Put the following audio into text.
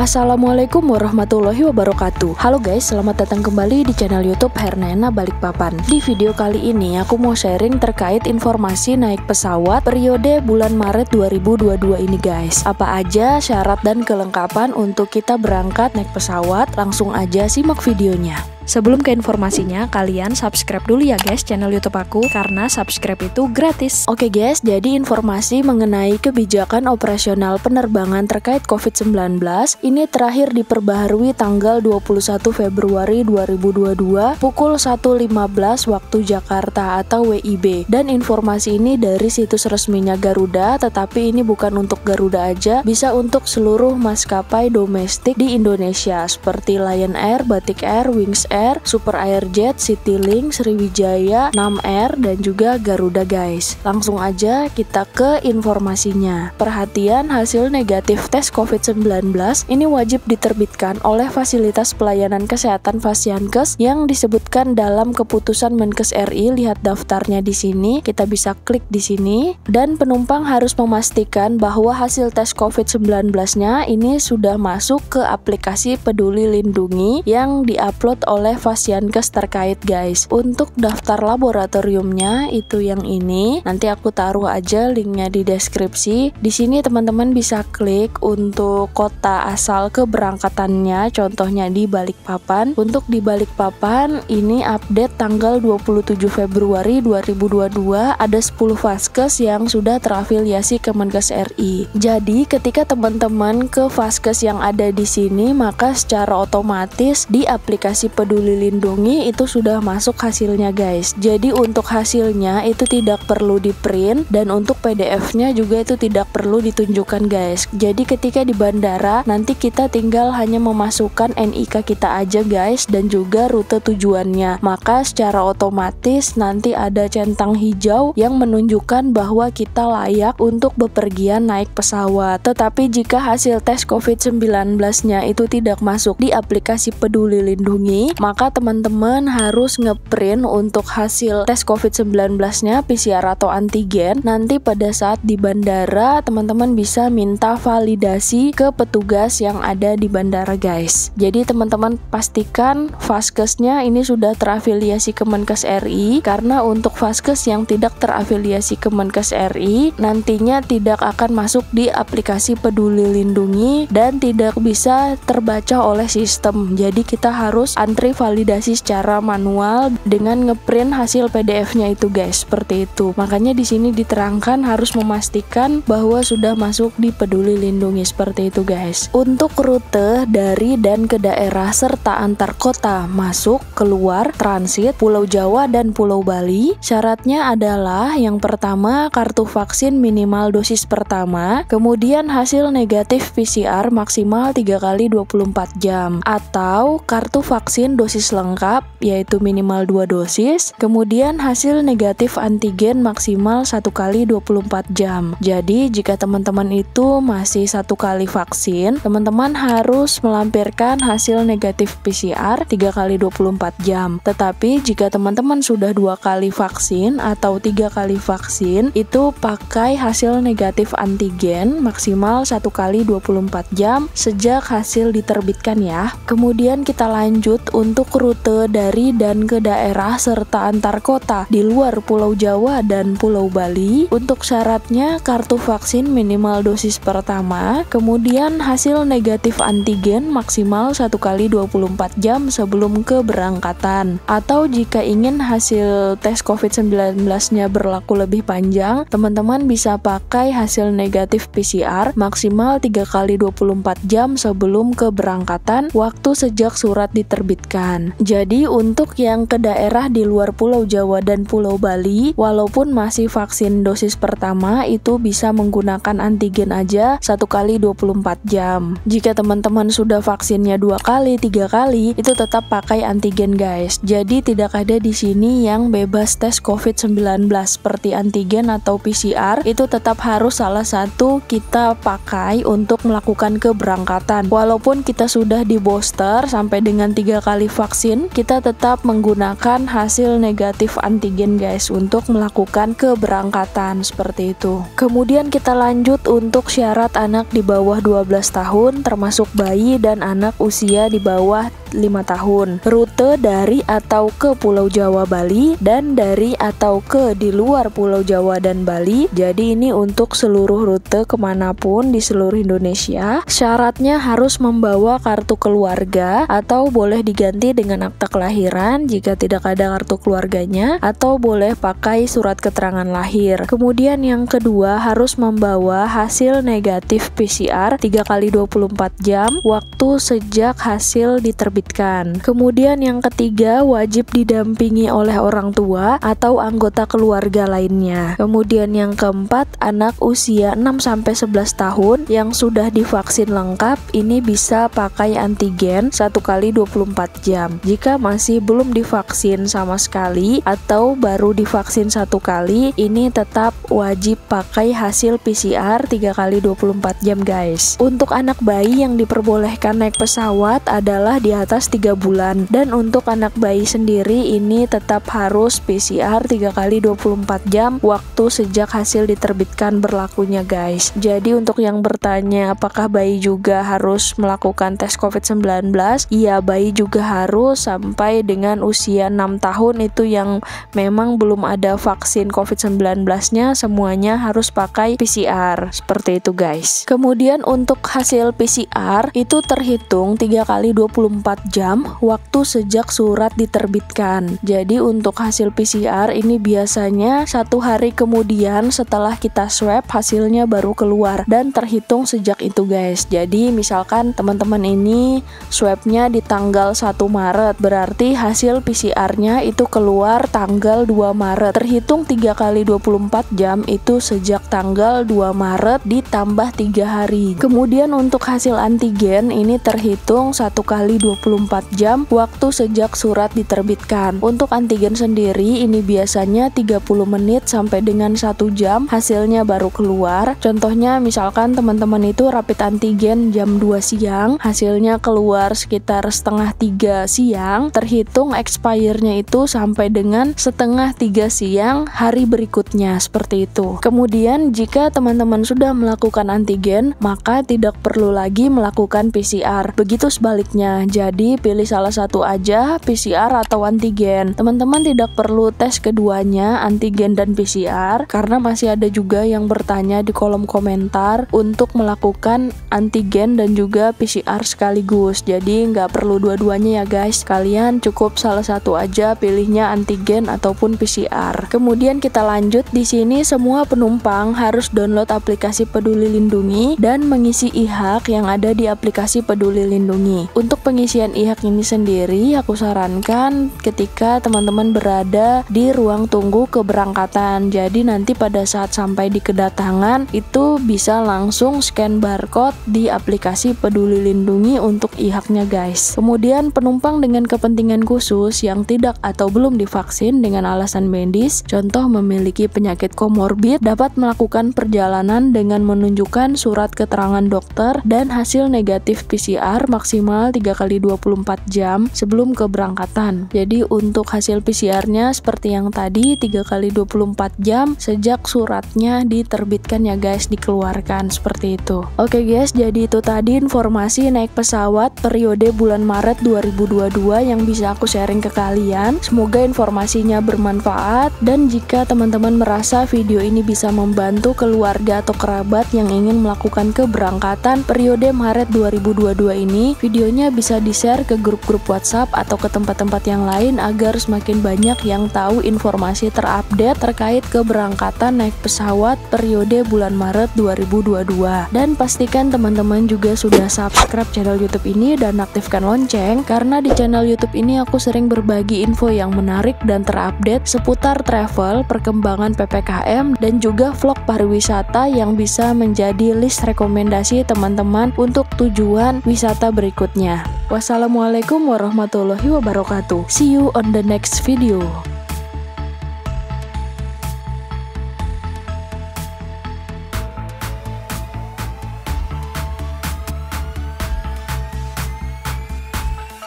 Assalamualaikum warahmatullahi wabarakatuh. Halo guys, selamat datang kembali di channel YouTube Hernena Balikpapan. Di video kali ini aku mau sharing terkait informasi naik pesawat periode bulan Maret 2022 ini guys. Apa aja syarat dan kelengkapan untuk kita berangkat naik pesawat? Langsung aja simak videonya. Sebelum ke informasinya, kalian subscribe dulu ya guys channel YouTube aku, karena subscribe itu gratis. Oke guys, jadi informasi mengenai kebijakan operasional penerbangan terkait COVID-19 ini terakhir diperbaharui tanggal 21 Februari 2022 pukul 1.15 waktu Jakarta atau WIB. Dan informasi ini dari situs resminya Garuda, tetapi ini bukan untuk Garuda aja, bisa untuk seluruh maskapai domestik di Indonesia seperti Lion Air, Batik Air, Wings Air, Super Airjet, Citylink, Sriwijaya, Nam Air, dan juga Garuda guys. Langsung aja kita ke informasinya. Perhatian, hasil negatif tes COVID-19 ini wajib diterbitkan oleh fasilitas pelayanan kesehatan Fasiankes yang disebutkan dalam keputusan Menkes RI. Lihat daftarnya di sini, kita bisa klik di sini. Dan penumpang harus memastikan bahwa hasil tes COVID-19-nya ini sudah masuk ke aplikasi Peduli Lindungi yang diupload oleh Fasiankes terkait guys. Untuk daftar laboratoriumnya itu yang ini. Nanti aku taruh aja linknya di deskripsi. Di sini teman-teman bisa klik untuk kota asal keberangkatannya, contohnya di Balikpapan. Untuk di Balikpapan ini update tanggal 27 Februari 2022 ada 10 Vaskes yang sudah terafiliasi ke Menkes RI. Jadi ketika teman-teman ke Vaskes yang ada di sini, maka secara otomatis di aplikasi Peduli Lindungi itu sudah masuk hasilnya guys. Jadi untuk hasilnya itu tidak perlu di print, dan untuk PDF-nya juga itu tidak perlu ditunjukkan guys. Jadi ketika di bandara nanti kita tinggal hanya memasukkan NIK kita aja guys, dan juga rute tujuannya. Maka secara otomatis nanti ada centang hijau yang menunjukkan bahwa kita layak untuk bepergian naik pesawat. Tetapi jika hasil tes COVID-19-nya itu tidak masuk di aplikasi Peduli Lindungi, maka teman-teman harus ngeprint untuk hasil tes COVID-19-nya PCR atau antigen. Nanti pada saat di bandara teman-teman bisa minta validasi ke petugas yang ada di bandara guys. Jadi teman-teman pastikan Vaskesnya ini sudah terafiliasi ke Menkes RI, karena untuk Vaskes yang tidak terafiliasi ke Menkes RI nantinya tidak akan masuk di aplikasi Peduli Lindungi dan tidak bisa terbaca oleh sistem. Jadi kita harus antri validasi secara manual dengan ngeprint hasil PDF-nya itu guys, seperti itu. Makanya di sini diterangkan harus memastikan bahwa sudah masuk di Peduli Lindungi, seperti itu guys. Untuk rute dari dan ke daerah serta antar kota, masuk, keluar, transit, Pulau Jawa dan Pulau Bali, syaratnya adalah yang pertama kartu vaksin minimal dosis pertama, kemudian hasil negatif PCR maksimal 3 kali 24 jam, atau kartu vaksin dosis lengkap yaitu minimal 2 dosis, kemudian hasil negatif antigen maksimal 1 kali 24 jam. Jadi jika teman-teman itu masih 1 kali vaksin, teman-teman harus melampirkan hasil negatif PCR 3 kali 24 jam. Tetapi jika teman-teman sudah 2 kali vaksin atau 3 kali vaksin, itu pakai hasil negatif antigen maksimal 1 kali 24 jam sejak hasil diterbitkan ya. Kemudian kita lanjut untuk rute dari dan ke daerah serta antar kota di luar Pulau Jawa dan Pulau Bali. Untuk syaratnya kartu vaksin minimal dosis pertama, kemudian hasil negatif antigen maksimal 1 kali 24 jam sebelum keberangkatan. Atau jika ingin hasil tes COVID-19-nya berlaku lebih panjang, teman-teman bisa pakai hasil negatif PCR maksimal 3 kali 24 jam sebelum keberangkatan waktu sejak surat diterbitkan. Jadi untuk yang ke daerah di luar Pulau Jawa dan Pulau Bali, walaupun masih vaksin dosis pertama, itu bisa menggunakan antigen aja 1 kali 24 jam. Jika teman-teman sudah vaksinnya 2 kali, 3 kali, itu tetap pakai antigen guys. Jadi tidak ada di sini yang bebas tes COVID-19 seperti antigen atau PCR, itu tetap harus salah satu kita pakai untuk melakukan keberangkatan. Walaupun kita sudah di booster sampai dengan 3 kali divaksin, kita tetap menggunakan hasil negatif antigen guys untuk melakukan keberangkatan seperti itu. Kemudian kita lanjut untuk syarat anak di bawah 12 tahun termasuk bayi dan anak usia di bawah 5 tahun. Rute dari atau ke Pulau Jawa Bali dan dari atau ke di luar Pulau Jawa dan Bali. Jadi ini untuk seluruh rute kemanapun di seluruh Indonesia. Syaratnya harus membawa kartu keluarga atau boleh diganti dengan akta kelahiran jika tidak ada kartu keluarganya, atau boleh pakai surat keterangan lahir. Kemudian yang kedua harus membawa hasil negatif PCR 3x24 jam waktu sejak hasil diterbitkan. Kemudian yang ketiga wajib didampingi oleh orang tua atau anggota keluarga lainnya. Kemudian yang keempat, anak usia 6-11 tahun yang sudah divaksin lengkap ini bisa pakai antigen 1x24 jam. Jika masih belum divaksin sama sekali atau baru divaksin 1 kali, ini tetap wajib pakai hasil PCR 3x24 jam guys. Untuk anak bayi yang diperbolehkan naik pesawat adalah di atas 3 bulan, dan untuk anak bayi sendiri ini tetap harus PCR 3x24 jam waktu sejak hasil diterbitkan berlakunya guys. Jadi untuk yang bertanya apakah bayi juga harus melakukan tes COVID-19, iya, bayi juga harus sampai dengan usia 6 tahun itu yang memang belum ada vaksin COVID-19 nya, semuanya harus pakai PCR seperti itu guys. Kemudian untuk hasil PCR itu terhitung 3x24 jam waktu sejak surat diterbitkan. Jadi untuk hasil PCR ini biasanya 1 hari kemudian setelah kita swab hasilnya baru keluar dan terhitung sejak itu guys. Jadi misalkan teman-teman ini swabnya di tanggal 1 Maret, berarti hasil PCR-nya itu keluar tanggal 2 Maret. Terhitung 3x24 jam itu sejak tanggal 2 Maret ditambah 3 hari. Kemudian untuk hasil antigen ini terhitung 1x24 jam waktu sejak surat diterbitkan. Untuk antigen sendiri ini biasanya 30 menit sampai dengan 1 jam hasilnya baru keluar. Contohnya misalkan teman-teman itu rapid antigen jam 2 siang, hasilnya keluar sekitar setengah 3 siang, terhitung expire-nya itu sampai dengan setengah 3 siang hari berikutnya seperti itu. Kemudian jika teman-teman sudah melakukan antigen, maka tidak perlu lagi melakukan PCR. Begitu sebaliknya, jadi pilih salah satu aja, PCR atau antigen. Teman-teman tidak perlu tes keduanya, antigen dan PCR, karena masih ada juga yang bertanya di kolom komentar untuk melakukan antigen dan juga PCR sekaligus. Jadi nggak perlu dua-duanya ya guys, kalian cukup salah satu aja, pilihnya antigen ataupun PCR. Kemudian kita lanjut, di sini semua penumpang harus download aplikasi Peduli Lindungi dan mengisi e-hak yang ada di aplikasi Peduli Lindungi. Untuk pengisian e-hak ini sendiri aku sarankan ketika teman-teman berada di ruang tunggu keberangkatan. Jadi nanti pada saat sampai di kedatangan itu bisa langsung scan barcode di aplikasi Peduli Lindungi untuk e-haknya guys. Kemudian penumpang dengan kepentingan khusus yang tidak atau belum divaksin dengan alasan medis, contoh memiliki penyakit komorbid, dapat melakukan perjalanan dengan menunjukkan surat keterangan dokter dan hasil negatif PCR maksimal 3x24 jam sebelum keberangkatan. Jadi untuk hasil PCR-nya seperti yang tadi 3x24 jam sejak suratnya diterbitkan ya guys, dikeluarkan seperti itu. Oke guys, jadi itu tadi informasi naik pesawat periode bulan Maret 2022 yang bisa aku sharing ke kalian. Semoga informasinya bermanfaat, dan jika teman-teman merasa video ini bisa membantu keluarga atau kerabat yang ingin melakukan keberangkatan periode Maret 2022 ini, videonya bisa di-share ke grup-grup WhatsApp atau ke tempat-tempat yang lain agar semakin banyak yang tahu informasi terupdate terkait keberangkatan naik pesawat periode bulan Maret 2022. Dan pastikan teman-teman juga sudah subscribe channel YouTube ini dan aktifkan lonceng, karena di channel YouTube ini aku sering berbagi info yang menarik dan terupdate seputar travel, perkembangan PPKM, dan juga vlog pariwisata yang bisa menjadi list rekomendasi teman-teman untuk tujuan wisata berikutnya. Wassalamualaikum warahmatullahi wabarakatuh. See you on the next video.